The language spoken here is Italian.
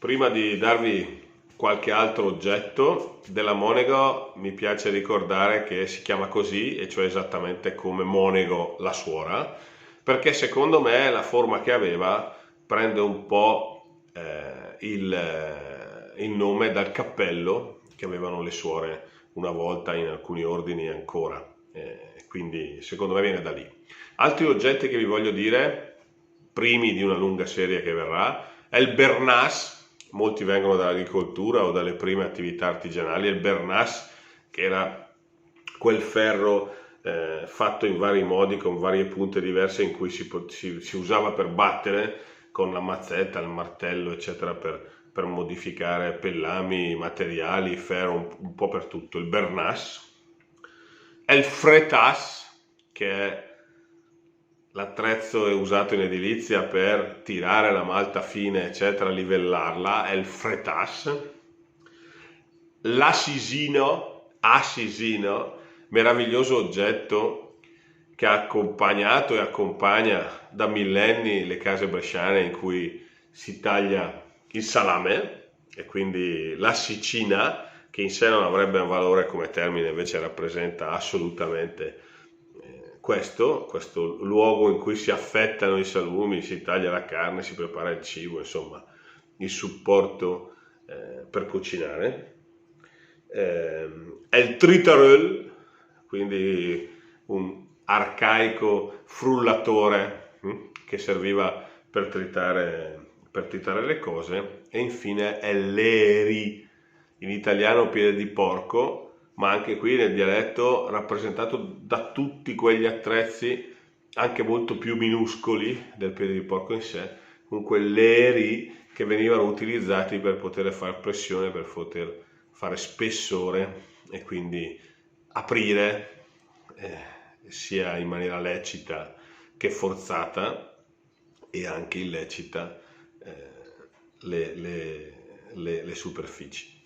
Prima di darvi qualche altro oggetto della Monego, mi piace ricordare che si chiama così, e cioè esattamente come Monego la suora, perché secondo me la forma che aveva prende un po' il nome dal cappello che avevano le suore una volta in alcuni ordini ancora, quindi secondo me viene da lì. Altri oggetti che vi voglio dire, primi di una lunga serie che verrà, è il Bernas. Molti vengono dall'agricoltura o dalle prime attività artigianali. Il Bernas, che era quel ferro fatto in vari modi, con varie punte diverse, in cui si usava per battere con la mazzetta, il martello, eccetera, per modificare pellami, materiali, ferro, un po' per tutto. Il Bernas. È il Fretas, che è l'attrezzo è usato in edilizia per tirare la malta fine, eccetera, livellarla, è il fretas. L'assisino, meraviglioso oggetto che ha accompagnato e accompagna da millenni le case bresciane, in cui si taglia il salame, e quindi l'assicina, che in sé non avrebbe un valore come termine, invece rappresenta assolutamente questo luogo in cui si affettano i salumi, si taglia la carne, si prepara il cibo, insomma, il supporto per cucinare. È il tritarel, quindi un arcaico frullatore che serviva per tritare le cose. E infine è l'eri, in italiano piede di porco, ma anche qui nel dialetto rappresentato da tutti quegli attrezzi anche molto più minuscoli del piede di porco in sé, con quelleri che venivano utilizzati per poter fare pressione, per poter fare spessore e quindi aprire sia in maniera lecita che forzata, e anche illecita, le superfici.